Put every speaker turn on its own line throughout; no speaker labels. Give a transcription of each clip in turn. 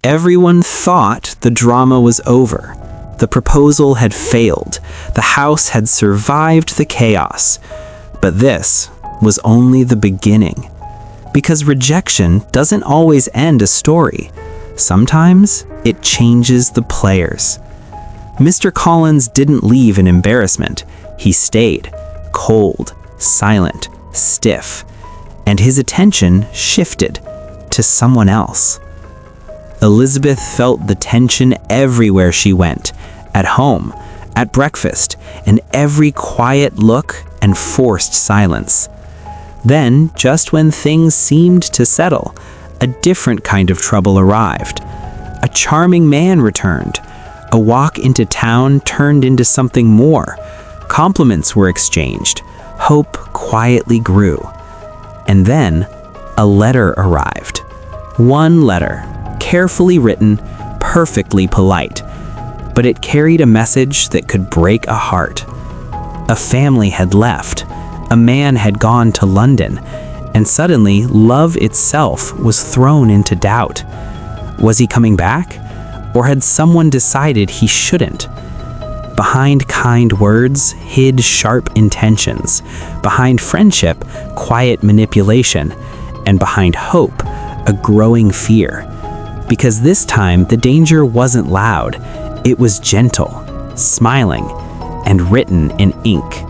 Everyone thought the drama was over. The proposal had failed. The house had survived the chaos. But this was only the beginning. Because rejection doesn't always end a story. Sometimes it changes the players. Mr. Collins didn't leave in embarrassment. He stayed, cold, silent, stiff, and his attention shifted to someone else. Elizabeth felt the tension everywhere she went, at home, at breakfast, in every quiet look and forced silence. Then, just when things seemed to settle, a different kind of trouble arrived. A charming man returned. A walk into town turned into something more. Compliments were exchanged. Hope quietly grew. And then, a letter arrived. One letter, carefully written, perfectly polite. But it carried a message that could break a heart. A family had left. A man had gone to London. And suddenly, love itself was thrown into doubt. Was he coming back? Or had someone decided he shouldn't? Behind kind words hid sharp intentions. Behind friendship, quiet manipulation. And behind hope, a growing fear. Because this time, the danger wasn't loud. It was gentle, smiling, and written in ink.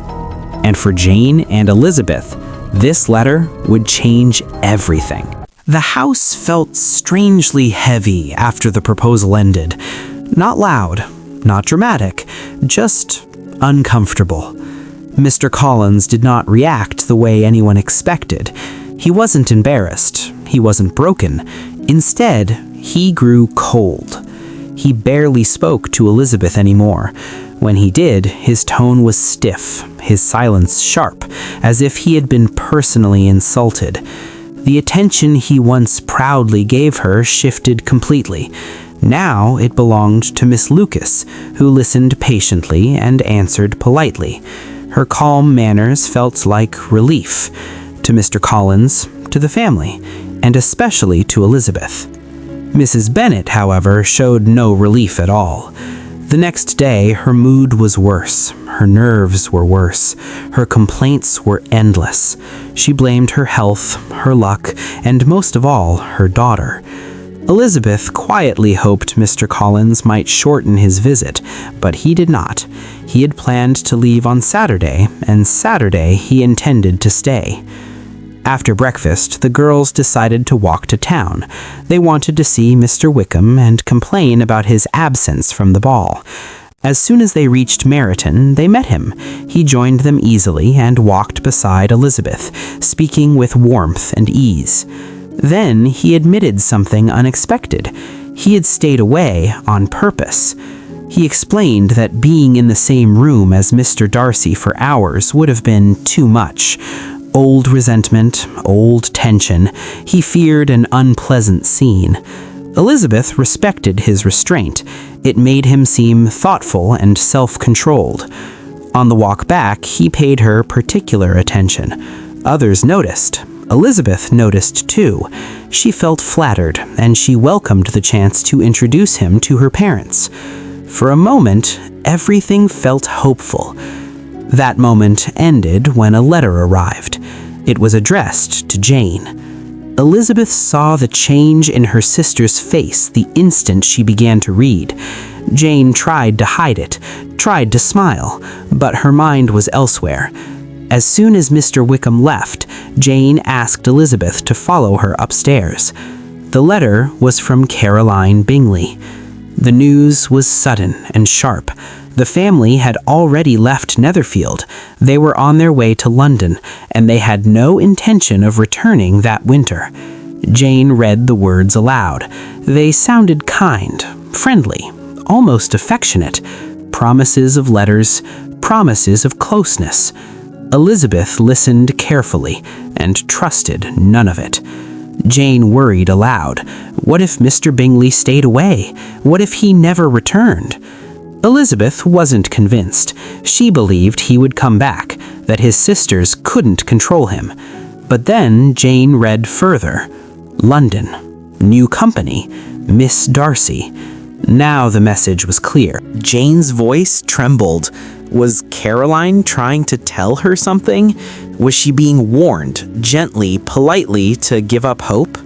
And for Jane and Elizabeth, this letter would change everything. The house felt strangely heavy after the proposal ended. Not loud, not dramatic, just uncomfortable. Mr. Collins did not react the way anyone expected. He wasn't embarrassed. He wasn't broken. Instead, he grew cold. He barely spoke to Elizabeth anymore. When he did, his tone was stiff, his silence sharp, as if he had been personally insulted. The attention he once proudly gave her shifted completely. Now it belonged to Miss Lucas, who listened patiently and answered politely. Her calm manners felt like relief to Mr. Collins, to the family, and especially to Elizabeth. Mrs. Bennet, however, showed no relief at all. The next day, her mood was worse. Her nerves were worse. Her complaints were endless. She blamed her health, her luck, and most of all, her daughter. Elizabeth quietly hoped Mr. Collins might shorten his visit, but he did not. He had planned to leave on Saturday, and Saturday he intended to stay. After breakfast, the girls decided to walk to town. They wanted to see Mr. Wickham and complain about his absence from the ball. As soon as they reached Meryton, they met him. He joined them easily and walked beside Elizabeth, speaking with warmth and ease. Then he admitted something unexpected. He had stayed away on purpose. He explained that being in the same room as Mr. Darcy for hours would have been too much. Old resentment, old tension. He feared an unpleasant scene. Elizabeth respected his restraint. It made him seem thoughtful and self-controlled. On the walk back, he paid her particular attention. Others noticed. Elizabeth noticed too. She felt flattered, and she welcomed the chance to introduce him to her parents. For a moment, everything felt hopeful. That moment ended when a letter arrived. It was addressed to Jane. Elizabeth saw the change in her sister's face the instant she began to read. Jane tried to hide it, tried to smile, but her mind was elsewhere. As soon as Mr. Wickham left, Jane asked Elizabeth to follow her upstairs. The letter was from Caroline Bingley. The news was sudden and sharp. The family had already left Netherfield. They were on their way to London, and they had no intention of returning that winter. Jane read the words aloud. They sounded kind, friendly, almost affectionate. Promises of letters, promises of closeness. Elizabeth listened carefully and trusted none of it. Jane worried aloud. What if Mr. Bingley stayed away? What if he never returned? Elizabeth wasn't convinced. She believed he would come back, that his sisters couldn't control him. But then Jane read further. London. New company. Miss Darcy. Now the message was clear. Jane's voice trembled. Was Caroline trying to tell her something? Was she being warned, gently, politely, to give up hope?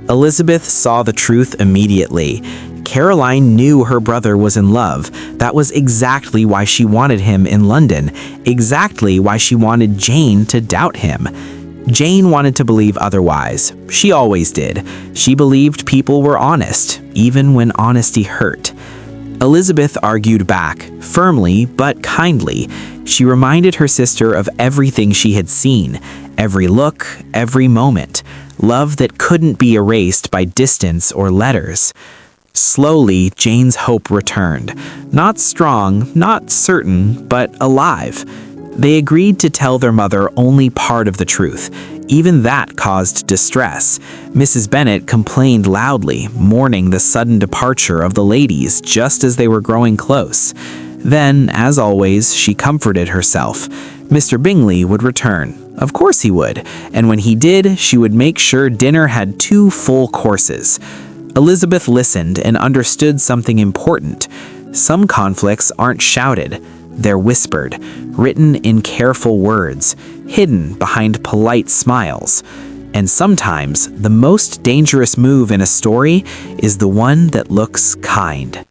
Elizabeth saw the truth immediately. Caroline knew her brother was in love. That was exactly why she wanted him in London, exactly why she wanted Jane to doubt him. Jane wanted to believe otherwise. She always did. She believed people were honest, even when honesty hurt. Elizabeth argued back, firmly but kindly. She reminded her sister of everything she had seen, every look, every moment, love that couldn't be erased by distance or letters. Slowly, Jane's hope returned. Not strong, not certain, but alive. They agreed to tell their mother only part of the truth. Even that caused distress. Mrs. Bennet complained loudly, mourning the sudden departure of the ladies just as they were growing close. Then, as always, she comforted herself. Mr. Bingley would return. Of course he would. And when he did, she would make sure dinner had 2 full courses. Elizabeth listened and understood something important. Some conflicts aren't shouted. They're whispered, written in careful words, hidden behind polite smiles. And sometimes, the most dangerous move in a story is the one that looks kind.